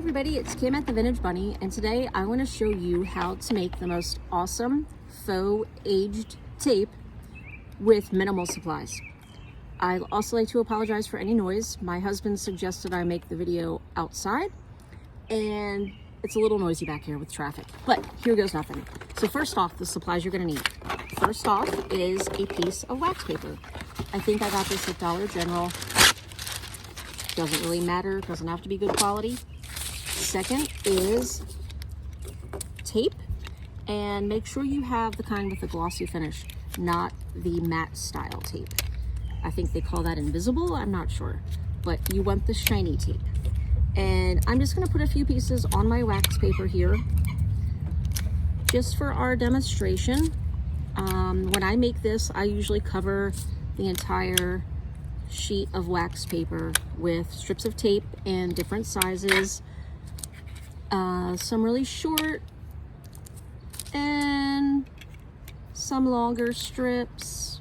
everybody, it's Kim at the Vintage Bunny, and today I want to show you how to make the most awesome faux aged tape with minimal supplies. I'd also like to apologize for any noise. My husband suggested I make the video outside, and it's a little noisy back here with traffic, but here goes nothing. So first off, the supplies you're going to need. First off is a piece of wax paper. I think I got this at Dollar General. Doesn't really matter, doesn't have to be good quality. Second is tape, and make sure you have the kind with the glossy finish, not the matte style tape. I think they call that invisible, I'm not sure, but you want the shiny tape. And I'm just going to put a few pieces on my wax paper here just for our demonstration. When I make this, I usually cover the entire sheet of wax paper with strips of tape in different sizes, some really short and some longer strips.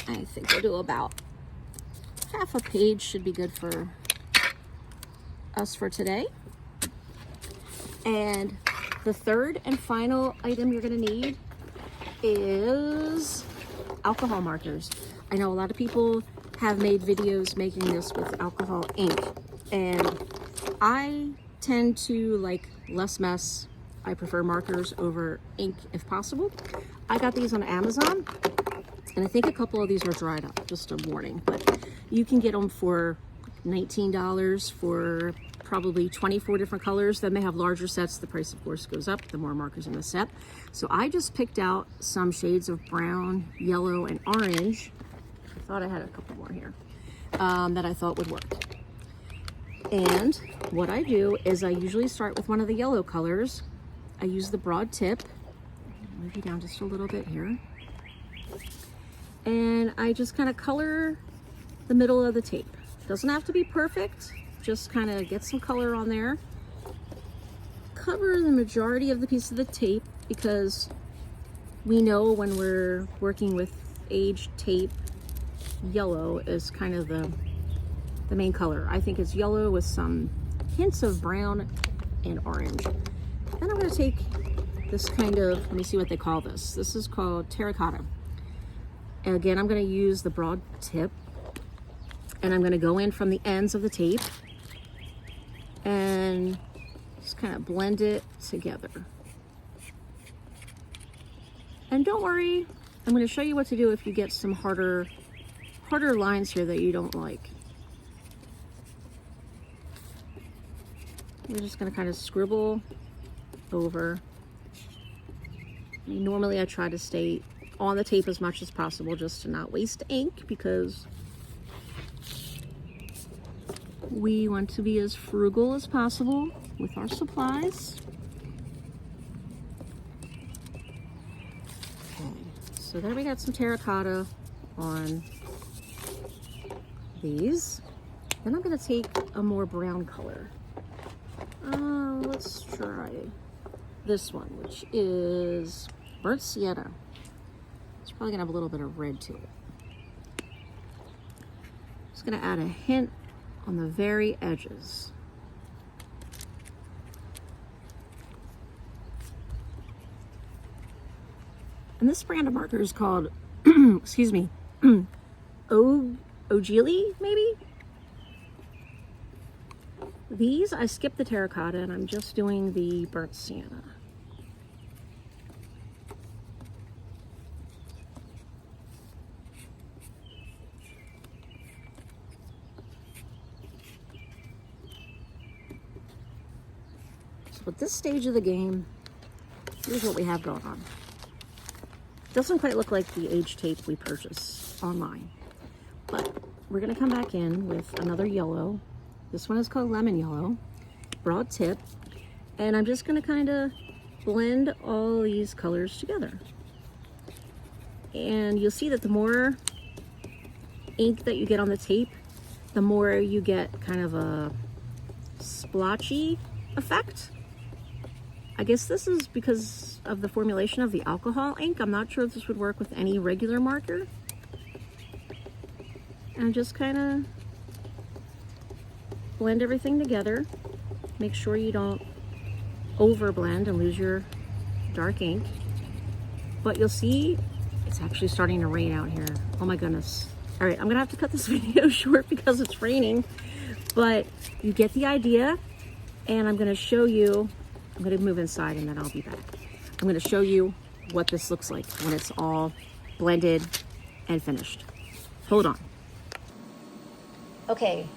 I think we'll do about half a page, should be good for us for today. And the third and final item you're going to need is alcohol markers. I know a lot of people have made videos making this with alcohol ink, and I tend to like less mess. I prefer markers over ink if possible. I got these on Amazon, and I think a couple of these are dried up, just a warning, but you can get them for $19 for probably 24 different colors. Then they have larger sets. The price of course goes up the more markers in the set. So I just picked out some shades of brown, yellow, and orange. I thought I had a couple more here that I thought would work. And what I do is I usually start with one of the yellow colors. I use the broad tip, move you down just a little bit here, and I just kind of color the middle of the tape. Doesn't have to be perfect, just kind of get some color on there. Cover the majority of the piece of the tape, because we know when we're working with aged tape, yellow is kind of the main color. I think it's yellow with some hints of brown and orange. Then I'm going to take this kind of, let me see what they call this. This is called terracotta. And again, I'm going to use the broad tip, and I'm going to go in from the ends of the tape and just kind of blend it together. And don't worry, I'm going to show you what to do if you get some harder lines here that you don't like. We're just going to kind of scribble over. I mean, normally I try to stay on the tape as much as possible just to not waste ink, because we want to be as frugal as possible with our supplies. Okay, so there we got some terracotta on these. Then I'm going to take a more brown color. Let's try this one, which is burnt sienna. It's probably going to have a little bit of red to it. Just going to add a hint on the very edges. And this brand of marker is called, excuse me, Ogili, maybe? These, I skipped the terracotta and I'm just doing the burnt sienna. At this stage of the game, here's what we have going on. Doesn't quite look like the aged tape we purchased online, but we're going to come back in with another yellow. This one is called lemon yellow, broad tip, and I'm just going to kind of blend all these colors together. And you'll see that the more ink that you get on the tape, the more you get kind of a splotchy effect. I guess this is because of the formulation of the alcohol ink. I'm not sure if this would work with any regular marker. and just kind of blend everything together. Make sure you don't over blend and lose your dark ink. But you'll see it's actually starting to rain out here. Oh my goodness. All right, I'm gonna have to cut this video short because it's raining, but you get the idea. And I'm gonna show you, I'm gonna move inside and then I'll be back. I'm gonna show you what this looks like when it's all blended and finished. Hold on. Okay,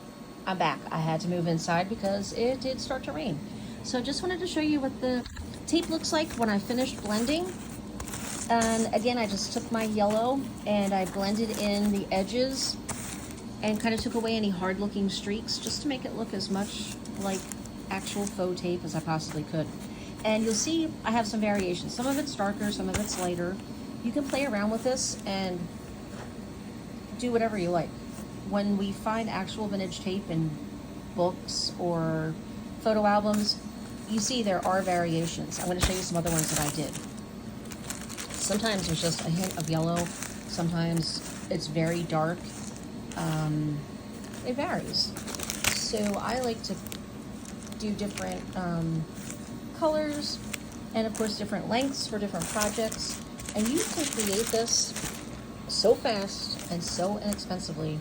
I'm back. I had to move inside because it did start to rain. So I just wanted to show you what the tape looks like when I finished blending. And again, I just took my yellow and I blended in the edges and kind of took away any hard looking streaks just to make it look as much like actual faux tape as I possibly could. And you'll see I have some variations. Some of it's darker, some of it's lighter. You can play around with this and do whatever you like. When we find actual vintage tape in books or photo albums, you see there are variations. I'm going to show you some other ones that I did. Sometimes there's just a hint of yellow. Sometimes it's very dark. It varies. So I like to do different colors and of course different lengths for different projects, and you can create this so fast and so inexpensively.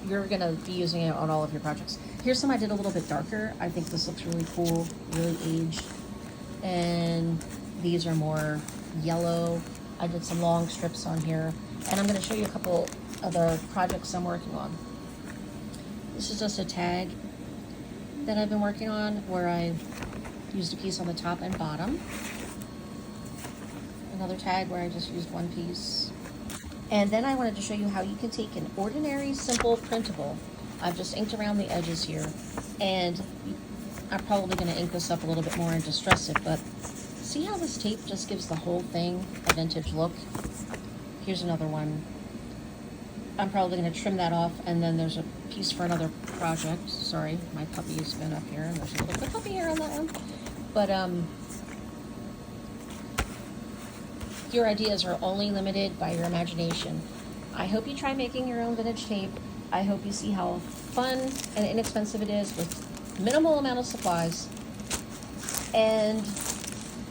You're gonna be using it on all of your projects. Here's some I did a little bit darker. I think this looks really cool, really aged. And these are more yellow. I did some long strips on here, and I'm gonna show you a couple other projects I'm working on. This is just a tag that I've been working on where I used a piece on the top and bottom. Another tag where I just used one piece. And then I wanted to show you how you can take an ordinary, simple printable. I've just inked around the edges here, and I'm probably going to ink this up a little bit more and distress it, but see how this tape just gives the whole thing a vintage look? Here's another one. I'm probably going to trim that off, and then there's a piece for another project. Sorry, my puppy's been up here, and there's a little bit of puppy hair on that one. But your ideas are only limited by your imagination. I hope you try making your own vintage tape. I hope you see how fun and inexpensive it is with minimal amount of supplies and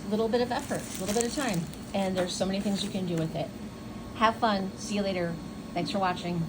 a little bit of effort, a little bit of time. And there's so many things you can do with it. Have fun. See you later. Thanks for watching.